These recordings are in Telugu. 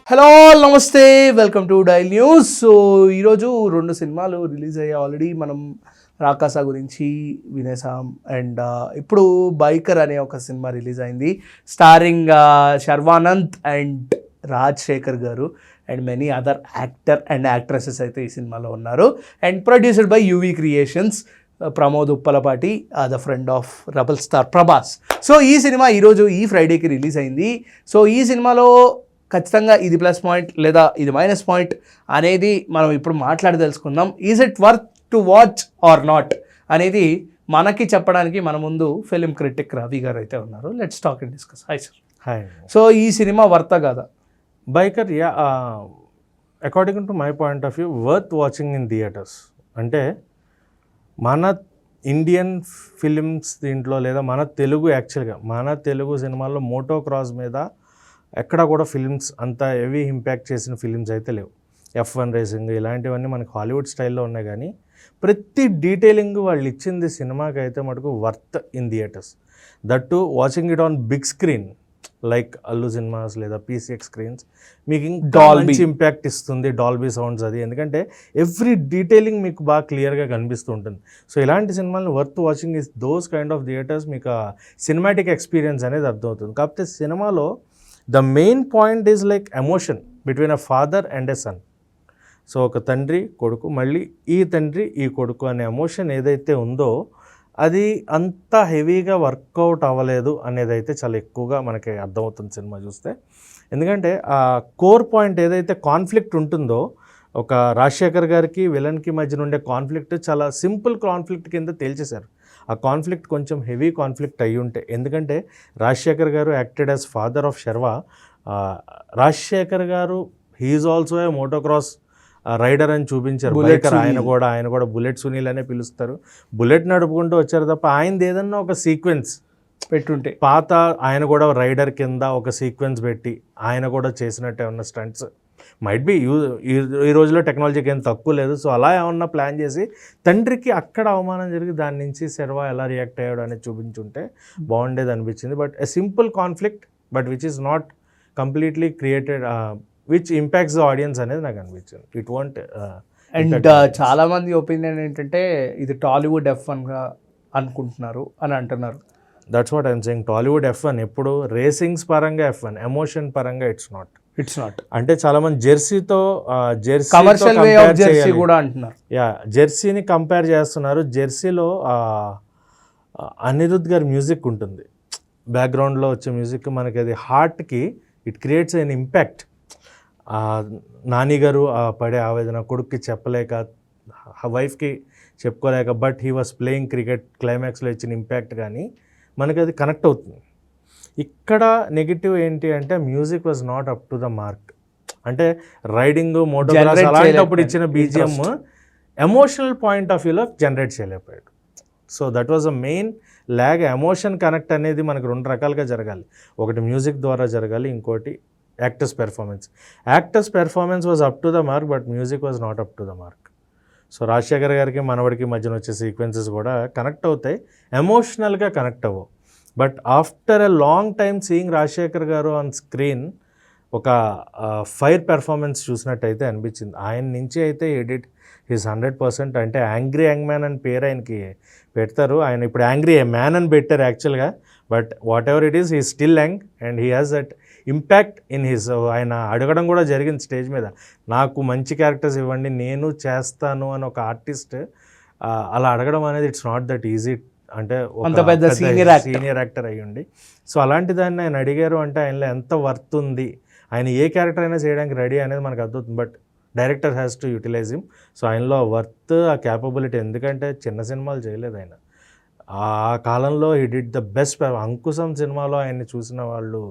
హలో నమస్తే, welcome to dial news. So ఈరోజు 2 సినిమాలు రిలీజ్ అయ్యాయి. ఆల్రెడీ మనం రాకాసా గురించి వినేసాం. అండ్ ఇప్పుడు బైకర్ అనే ఒక సినిమా రిలీజ్ అయింది, starring Sharwanand and Rajasekhar garu and many other actor and actresses అయితే ఈ సినిమాలో ఉన్నారు. And produced by UV Creations, Pramod Uppalapati, the friend of rebel star Prabhas. So ఈ సినిమా ఈరోజు ఈ ఫ్రైడేకి రిలీజ్ అయింది. సో ఈ సినిమాలో ఖచ్చితంగా ఇది ప్లస్ పాయింట్ లేదా ఇది మైనస్ పాయింట్ అనేది మనం ఇప్పుడు మాట్లాడి తెలుసుకుందాం. Is it worth to watch or not అనేది మనకి చెప్పడానికి మన ముందు ఫిలిం క్రిటిక్ రవి గారు అయితే ఉన్నారు. Let's talk and discuss. Hi sir. Hi. So ఈ సినిమా వర్తా కదా? Biker according to my point of view worth watching in theatres. అంటే మన ఇండియన్ ఫిలిమ్స్ దీంట్లో లేదా మన తెలుగు సినిమాల్లో మోటో క్రాస్ మీద ఎక్కడ కూడా ఫిలిమ్స్ అంత హెవీ ఇంపాక్ట్ చేసిన ఫిలిమ్స్ అయితే లేవు. F1 రేసింగ్ ఇలాంటివన్నీ మనకి హాలీవుడ్ స్టైల్లో ఉన్నాయి, కానీ ప్రతి డీటెయిలింగ్ వాళ్ళు ఇచ్చింది సినిమాకి అయితే మటుకు worth in theatres. That watching it on big screen like Allu cinemas లేదా PCX స్క్రీన్స్ మీకు ఇంకా మంచి ఇంపాక్ట్ ఇస్తుంది. డాల్బీ సౌండ్స్ అది, ఎందుకంటే ఎవ్రీ డీటెయిలింగ్ మీకు బాగా క్లియర్గా కనిపిస్తూ ఉంటుంది. సో ఇలాంటి సినిమాలను worth watching is those kind of theatres. మీకు సినిమాటిక్ ఎక్స్పీరియన్స్ అనేది అర్థమవుతుంది. కాకపోతే సినిమాలో the main point is like emotion between a father and a son. So ఒక తండ్రి కొడుకు, మళ్ళీ ఈ తండ్రి ఈ కొడుకు అనే ఎమోషన్ ఏదైతే ఉందో అది అంత హెవీగా వర్కౌట్ అవ్వలేదు అనేది అయితే చాలా ఎక్కువగా మనకి అర్థమవుతుంది సినిమా చూస్తే. ఎందుకంటే ఆ కోర్ పాయింట్ ఏదైతే కాన్ఫ్లిక్ట్ ఉంటుందో, ఒక రాజశేఖర్ గారికి విలన్కి మధ్యన ఉండే కాన్ఫ్లిక్ట్ చాలా సింపుల్ కాన్ఫ్లిక్ట్ కింద తేల్చేశారు. ఆ కాన్ఫ్లిక్ట్ కొంచెం హెవీ కాన్ఫ్లిక్ట్ అయ్యి ఉంటే, ఎందుకంటే Rajasekhar garu acted as father of Sharwa. Rajasekhar garu he is also a motocross rider అని చూపించారు. బైకర్ ఆయన కూడా బుల్లెట్ సునీల్ అనే పిలుస్తారు. బుల్లెట్ నడుపుకుంటూ వచ్చారు తప్ప ఆయనది ఏదన్నా ఒక సీక్వెన్స్ పెట్టుంటే పాత ఆయన కూడా రైడర్ కింద ఒక సీక్వెన్స్ పెట్టి ఆయన కూడా చేసినట్టు ఏమన్నా స్టంట్స్ మైట్ బి ఈ రోజులో టెక్నాలజీకి ఏం తక్కువ లేదు. సో అలా ఏమన్నా ప్లాన్ చేసి తండ్రికి అక్కడ అవమానం జరిగి దాని నుంచి శర్వా ఎలా రియాక్ట్ అయ్యాడు అనేది చూపించుంటే బాగుండేది అనిపించింది. But a simple conflict but which is not completely created which impacts the audience అనేది నాకు అనిపించింది. ఇట్ వాంట్ అండ్ చాలా మంది ఒపీనియన్ ఏంటంటే ఇది టాలీవుడ్ F1గా అనుకుంటున్నారు అని అంటున్నారు. That's what I'm saying. Tollywood F1 ఎప్పుడు రేసింగ్స్ పరంగా F1, ఎమోషన్ పరంగా ఇట్స్ నాట్. అంటే చాలా మంది జెర్సీతో కమర్షియల్ వే ఆఫ్ జెర్సీ కూడా అంటున్నారు. జెర్సీని కంపేర్ చేస్తున్నారు. జెర్సీలో అనిరుద్ధ్ గారి మ్యూజిక్ ఉంటుంది, బ్యాక్గ్రౌండ్లో వచ్చే మ్యూజిక్ మనకి అది హార్ట్కి it creates an impact. Nani గారు పడే ఆవేదన కొడుక్కి చెప్పలేక, వైఫ్కి చెప్పుకోలేక, but he was playing cricket క్లైమాక్స్లో ఇచ్చిన ఇంపాక్ట్ కానీ మనకి అది కనెక్ట్ అవుతుంది. ఇక్కడ నెగిటివ్ ఏంటి అంటే music was not up to the mark. అంటే రైడింగ్ మోటోక్రాస్ అలాంటప్పుడు ఇచ్చిన BGM ఎమోషనల్ పాయింట్ ఆఫ్ వ్యూలో జనరేట్ చేయలేకపోయాడు. So that was a main lag. Emotion connect అనేది మనకు 2 రకాలుగా జరగాలి. ఒకటి మ్యూజిక్ ద్వారా జరగాలి, ఇంకోటి actors performance was up to the mark, but music was not up to the mark. So Rajasekhar గారికి మనవడికి మధ్యన వచ్చే సీక్వెన్సెస్ కూడా కనెక్ట్ అవుతాయి, ఎమోషనల్గా కనెక్ట్ అవ్వవు. But after a long time seeing Rajasekhar గారు ఆన్ స్క్రీన్ ఒక ఫైర్ పెర్ఫార్మెన్స్ చూసినట్టయితే అనిపించింది. ఆయన నుంచి అయితే ఎడిట్ హిస్ 100%. అంటే యాంగ్రీ యంగ్ మ్యాన్ అని పేరు ఆయనకి పెడతారు. ఆయన ఇప్పుడు యాంగ్రీ మ్యాన్ అని పెట్టారు యాక్చువల్గా. But what ever it is, he still young and he has that impact in his. ఆయన అడగడం కూడా జరిగింది స్టేజ్ మీద, నాకు మంచి క్యారెక్టర్స్ ఇవ్వండి నేను చేస్తాను అని ఒక ఆర్టిస్ట్ అలా అడగడం అనేది ఇట్స్ నాట్ దట్ ఈజీ. అంటే అంత పెద్ద సీనియర్ యాక్టర్ అయ్యుండి సో అలాంటి దాన్ని ఆయన అడిగారు అంటే ఆయనలో ఎంత వర్త్ ఉంది, ఆయన ఏ క్యారెక్టర్ అయినా చేయడానికి రెడీ అనేది మనకు అర్థమవుతుంది. But director has to utilise him. So ఆయనలో వర్త్, ఆ క్యాపబిలిటీ, ఎందుకంటే చిన్న సినిమాలు చేయలేదు ఆయన. ఆ కాలంలో he did the best. Ankusam సినిమాలో ఆయన్ని చూసిన వాళ్ళు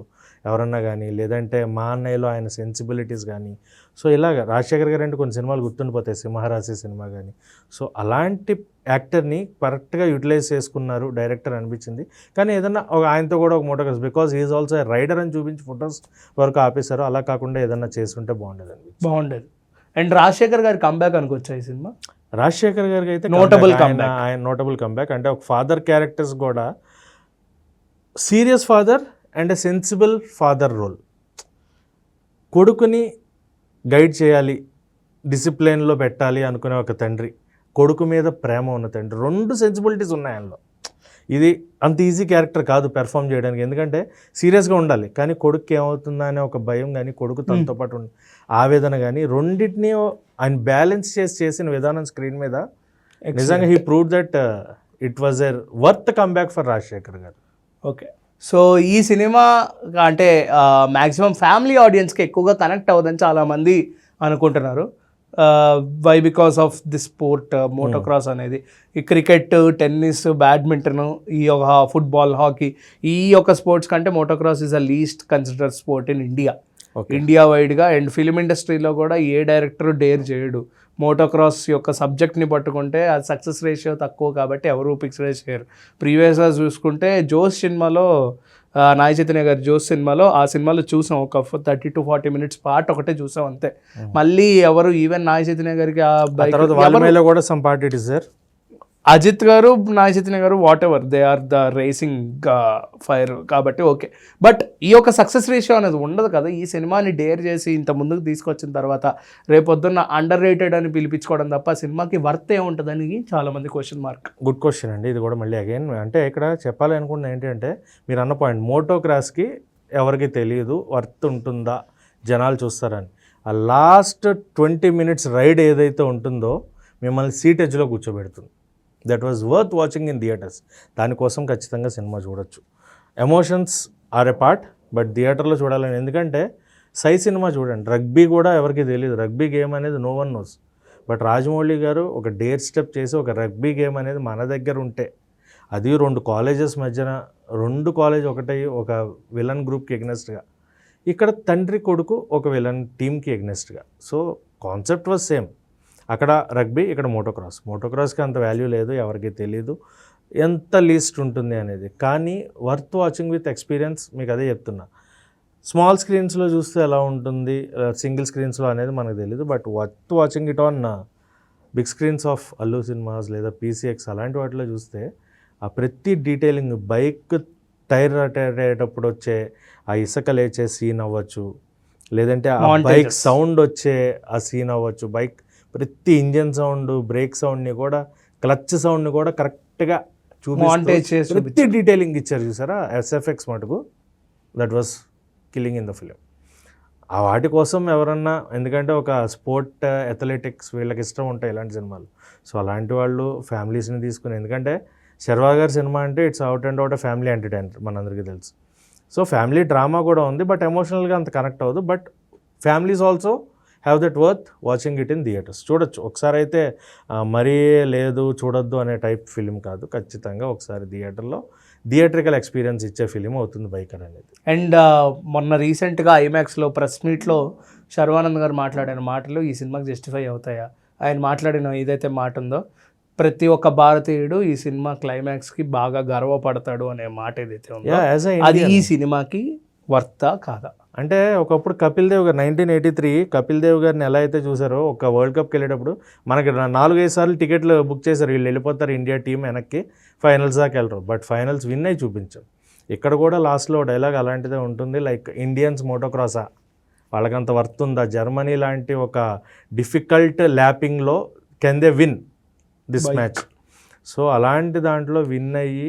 ఎవరన్నా కానీ, లేదంటే మా అన్నయ్యలో ఆయన సెన్సిబిలిటీస్ కానీ, సో ఇలాగ రాజశేఖర్ గారు అంటే కొన్ని సినిమాలు గుర్తుండిపోతాయి, సింహరాశి సినిమా కానీ. సో అలాంటి యాక్టర్ని కరెక్ట్గా యూటిలైజ్ చేసుకున్నారు డైరెక్టర్ అనిపించింది. కానీ ఏదన్నా ఆయనతో కూడా ఒక motocross, because is also rider అని చూపించి ఫొటోస్ వరకు ఆపేశారు. అలా కాకుండా ఏదన్నా చేస్తుంటే బాగుండేది. అండ్ రాజశేఖర్ గారి కంబ్యాక్ అనుకోవచ్చా ఈ సినిమా? రాజశేఖర్ గారికి అయితే నోటబుల్ కంబ్యాక్. అంటే ఒక ఫాదర్ క్యారెక్టర్స్ కూడా serious father and a sensible father role. కొడుకుని గైడ్ చేయాలి, డిసిప్లిన్లో పెట్టాలి అనుకునే ఒక తండ్రి, కొడుకు మీద ప్రేమ ఉన్న తండ్రి, 2 సెన్సిబిలిటీస్ ఉన్నాయి ఆయనలో. ఇది అంత ఈజీ క్యారెక్టర్ కాదు పెర్ఫామ్ చేయడానికి, ఎందుకంటే సీరియస్గా ఉండాలి, కానీ కొడుకు ఏమవుతుందా అనే ఒక భయం కానీ, కొడుకు తనతో పాటు ఆవేదన కానీ, రెండింటినీ ఆయన బ్యాలెన్స్ చేసిన విధానం స్క్రీన్ మీద నిజంగా he prove that it was a worth comeback for Rajasekhar garu. Okay, so ఈ సినిమా అంటే మ్యాక్సిమం ఫ్యామిలీ ఆడియన్స్కి ఎక్కువగా కనెక్ట్ అవ్వదని చాలామంది అనుకుంటున్నారు. Why because of the sport motocross అనేది, ఈ క్రికెట్, టెన్నిస్, బ్యాడ్మింటన్, ఈ యొక్క ఫుట్బాల్, హాకీ, ఈ యొక్క స్పోర్ట్స్ కంటే motocross is a least consider sport in India వైడ్గా. అండ్ ఫిలిం ఇండస్ట్రీలో కూడా ఏ డైరెక్టర్ డేర్ చేయడు. మోటోక్రాస్ యొక్క సబ్జెక్ట్ని పట్టుకుంటే అది సక్సెస్ రేషియో తక్కువ కాబట్టి ఎవరు పిక్చరైజ్ చేయరు. ప్రీవియస్గా చూసుకుంటే జోస్ సినిమాలో, నాగ చైతన్య గారి జోస్ సినిమాలో, ఆ సినిమాలో చూసాం ఒక 30 to 40 minutes పార్ట్ ఒకటే చూసాం అంతే. మళ్ళీ ఎవరు ఈవెన్ నాగ చైతన్య గారికి ఆ బైక్ కూడా some part it is there. Ajith garu, Naga Chaitanya garu, whatever they are the racing fire కాబట్టి ఓకే. బట్ ఈ యొక్క సక్సెస్ రేషియో అనేది ఉండదు కదా. ఈ సినిమాని డేర్ చేసి ఇంత ముందుకు తీసుకొచ్చిన తర్వాత రేపొద్దున్న అండర్ రేటెడ్ అని పిలిపించుకోవడం తప్ప సినిమాకి వర్త్ ఏముంటుందని చాలామంది క్వశ్చన్ మార్క్. గుడ్ క్వశ్చన్ అండి ఇది కూడా. మళ్ళీ అగైన్ అంటే ఇక్కడ చెప్పాలి అనుకుంటున్నా ఏంటంటే, మీరు అన్న పాయింట్, మోటోక్రాస్కి ఎవరికి తెలియదు వర్త్ ఉంటుందా, జనాలు చూస్తారని. ఆ లాస్ట్ 20 minutes రైడ్ ఏదైతే ఉంటుందో మిమ్మల్ని సీట్ ఎడ్జ్లో కూర్చోబెడుతుంది. That was worth watching in theatres. దానికోసం ఖచ్చితంగా సినిమా చూడొచ్చు. Emotions are a part, but థియేటర్లో చూడాలని. ఎందుకంటే సినిమా చూడండి, రగ్బీ కూడా ఎవరికి తెలియదు, రగ్బీ గేమ్ అనేది no one knows. But Rajamouli garu ఒక డేర్ స్టెప్ చేసి ఒక రగ్బీ గేమ్ అనేది మన దగ్గర ఉంటే, అది 2 కాలేజెస్ మధ్యన, 2 కాలేజ్ ఒకటై ఒక విలన్ గ్రూప్కి ఎగ్నెస్ట్గా, ఇక్కడ తండ్రి కొడుకు ఒక విలన్ టీమ్కి ఎగ్నెస్ట్గా. So concept was same. అక్కడ రగ్బీ, ఇక్కడ మోటోక్రాస్కి అంత వాల్యూ లేదు, ఎవరికి తెలియదు ఎంత లీస్ట్ ఉంటుంది అనేది. కానీ వర్త్ వాచింగ్ విత్ ఎక్స్పీరియన్స్, మీకు అదే చెప్తున్నా. స్మాల్ స్క్రీన్స్లో చూస్తే ఎలా ఉంటుంది, సింగిల్ స్క్రీన్స్లో అనేది మనకు తెలియదు. But worth watching it on big screens of Allu cinemas లేదా PCX అలాంటి వాటిలో చూస్తే ఆ ప్రతి డీటెయిలింగ్, బైక్ టైర్ అయ్యేటప్పుడు వచ్చే ఆ ఇసుక లేచే సీన్ అవ్వచ్చు, లేదంటే ఆ బైక్ సౌండ్ వచ్చే ఆ సీన్ అవ్వచ్చు, బైక్ ప్రతి ఇంజన్ సౌండ్, బ్రేక్ సౌండ్ని కూడా, క్లచ్ సౌండ్ని కూడా కరెక్ట్గా చూపించి ప్రతి డీటెయిలింగ్ ఇచ్చారు చూసారా SFX మటుకు. That was killing in the film. ఆ వాటి కోసం ఎవరన్నా, ఎందుకంటే ఒక స్పోర్ట్ అథ్లెటిక్స్ వీళ్ళకి ఇష్టం ఉంటాయి ఇలాంటి సినిమాలు. సో అలాంటి వాళ్ళు ఫ్యామిలీస్ని తీసుకుని, ఎందుకంటే శర్వా గారి సినిమా అంటే it's out and out family entertainer మనందరికీ తెలుసు. సో ఫ్యామిలీ డ్రామా కూడా ఉంది, బట్ ఎమోషనల్గా అంత కనెక్ట్ అవ్వదు. But families also have that worth watching it in theatres. చూడొచ్చు ఒకసారి అయితే, మరీ లేదు చూడొద్దు అనే టైప్ ఫిలిం కాదు. ఖచ్చితంగా ఒకసారి థియేట్రికల్ ఎక్స్పీరియన్స్ ఇచ్చే ఫిలిం అవుతుంది బైకర్ అనేది. అండ్ మొన్న రీసెంట్గా ఐమాక్స్లో ప్రెస్ మీట్లో శర్వానంద్ గారు మాట్లాడిన మాటలు ఈ సినిమాకి జస్టిఫై అవుతాయా? ఆయన మాట్లాడిన ఏదైతే మాట ఉందో, ప్రతి ఒక్క భారతీయుడు ఈ సినిమా క్లైమాక్స్కి బాగా గర్వపడతాడు అనే మాట ఏదైతే ఉందో, అది ఈ సినిమాకి వర్తా కాదా? అంటే ఒకప్పుడు కపిల్ దేవ్ గారు 1983 కపిల్ దేవ్ గారిని ఎలా అయితే చూసారో, ఒక వరల్డ్ కప్కి వెళ్ళేటప్పుడు మనకి 4-5 సార్లు టికెట్లు బుక్ చేశారు, వీళ్ళు వెళ్ళిపోతారు ఇండియా టీం వెనక్కి, ఫైనల్స్ దాకా వెళ్ళరు, బట్ ఫైనల్స్ విన్ అయి చూపించాం. ఇక్కడ కూడా లాస్ట్లో డైలాగ్ అలాంటిదే ఉంటుంది, లైక్ ఇండియన్స్ మోటోక్రాసా, వాళ్ళకంత వర్త్ ఉందా? జర్మనీ లాంటి ఒక డిఫికల్ట్ ల్యాపింగ్లో can they win this match? So అలాంటి దాంట్లో విన్ అయ్యి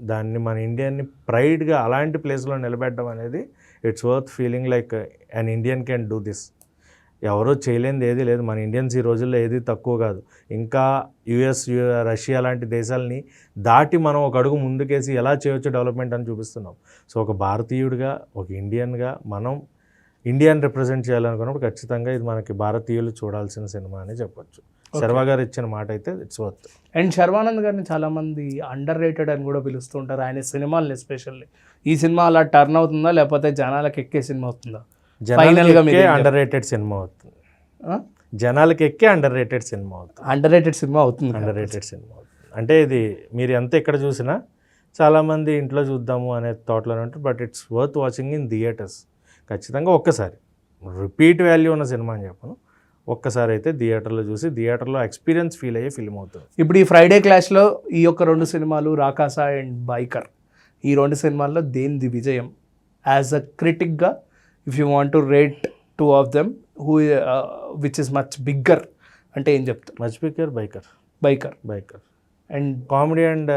దాన్ని మన ఇండియాని ప్రైడ్గా అలాంటి ప్లేస్లో నిలబెట్టడం అనేది it's worth feeling like an Indian can do this. ఎవరో చేయలేనిది ఏది లేదు. మన ఇండియన్స్ ఈ రోజుల్లో ఏది తక్కువ కాదు. ఇంకా US, రష్యా లాంటి దేశాలని దాటి మనం ఒక అడుగు ముందుకేసి ఎలా చేయొచ్చు డెవలప్మెంట్ అని చూపిస్తున్నాం. సో ఒక భారతీయుడిగా, ఒక ఇండియన్గా మనం ఇండియాని రిప్రజెంట్ చేయాలనుకున్నప్పుడు ఖచ్చితంగా ఇది మనకి భారతీయులు చూడాల్సిన సినిమా అని చెప్పొచ్చు. శర్వా గారు ఇచ్చిన మాట అయితే ఇట్స్ వర్త్. అండ్ శర్వానంద్ గారిని చాలామంది అండర్ రేటెడ్ అని కూడా పిలుస్తుంటారు, ఆయన సినిమాలని ఎస్పెషల్లీ. ఈ సినిమా అలా టర్న్ అవుతుందా, లేకపోతే జనాలకు ఎక్కే సినిమా అవుతుందా? ఫైనల్గా అండర్ రేటెడ్ సినిమా అవుతుంది. జనాలకి ఎక్కే అండర్ రేటెడ్ సినిమా అవుతుంది. అండర్ రేటెడ్ సినిమా అవుతుంది. అంటే ఇది మీరు ఎంత ఎక్కడ చూసినా చాలామంది ఇంట్లో చూద్దాము అనే థాట్లోనే ఉంటారు, but it's worth watching in theatres. ఖచ్చితంగా ఒక్కసారి రిపీట్ వాల్యూ ఉన్న సినిమా అని చెప్పను, ఒక్కసారి అయితే థియేటర్లో చూసి థియేటర్లో ఎక్స్పీరియన్స్ ఫీల్ అయ్యే ఫిల్మ్ అవుతుంది. ఇప్పుడు ఈ ఫ్రైడే క్లాష్లో ఈ యొక్క 2 సినిమాలు, రాకాసా అండ్ బైకర్, ఈ 2 సినిమాల్లో దేనిది విజయం? యాజ్ అ క్రిటిక్గా if you want to rate two of them which is much bigger అంటే ఏం చెప్తారు? Much bigger biker. Biker and comedy and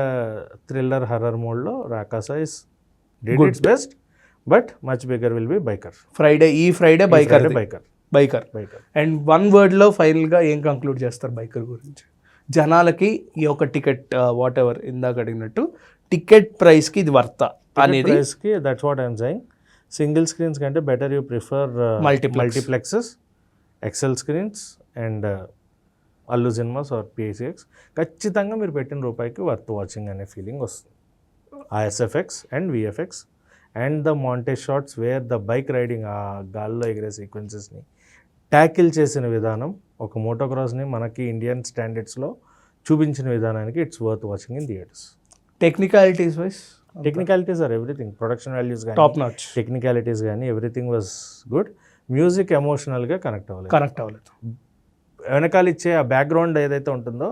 thriller horror మోడ్లో Rakasa is did its best, but much bigger will be biker. ఈ Friday biker biker. And one వర్డ్లో ఫైనల్గా ఏం కంక్లూడ్ చేస్తారు బైకర్ గురించి? జనాలకి ఈ యొక్క టికెట్ వాట్ ఎవర్ ఇందాక అడిగినట్టు టికెట్ ప్రైస్కి ఇది వర్త అనేది, ప్రైస్కి that's what I'm saying. Single screens కంటే better you prefer multiplexes, Excel screens and Allu Cinemas are PICX. ఖచ్చితంగా మీరు పెట్టిన రూపాయికి వర్త్ వాచింగ్ అనే ఫీలింగ్ వస్తుంది. ఆ SFX and VFX and the montage shots wear the bike riding, ఆ గాల్లో ఎగిరే సీక్వెన్సెస్ని ట్యాకిల్ చేసిన విధానం, ఒక మోటోక్రాస్ని మనకి ఇండియన్ స్టాండర్డ్స్లో చూపించిన విధానానికి it's worth watching in theatres. Technicalities wise, technicalities are everything, production values కానీ టాప్ నాచ్, టెక్నికాలిటీస్ కానీ ఎవ్రీథింగ్ వాజ్ గుడ్. మ్యూజిక్ ఎమోషనల్గా కనెక్ట్ అవ్వలేదు. వెనకాల ఇచ్చే ఆ బ్యాక్గ్రౌండ్ ఏదైతే ఉంటుందో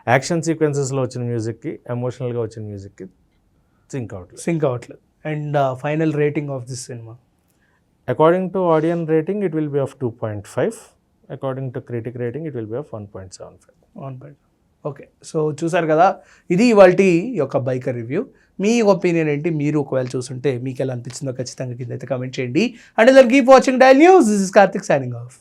యాక్షన్ సీక్వెన్సెస్లో వచ్చిన మ్యూజిక్కి, ఎమోషనల్గా వచ్చిన మ్యూజిక్కి సింక్ అవ్వట్లేదు. And final rating of this cinema? According to audience rating it will be of 2.5. According to critic rating it will be of 1.75. Okay, so చూసారు కదా, ఇది ఇవాల్టి యొక్క బైకర్ రివ్యూ. మీ ఒపీనియన్ ఏంటి? మీరు ఒకవేళ చూస్తుంటే మీకు ఎలా అనిపించిందో ఖచ్చితంగా కింద అయితే కామెంట్ చేయండి. And then keep watching Dial News. This is Karthik signing of.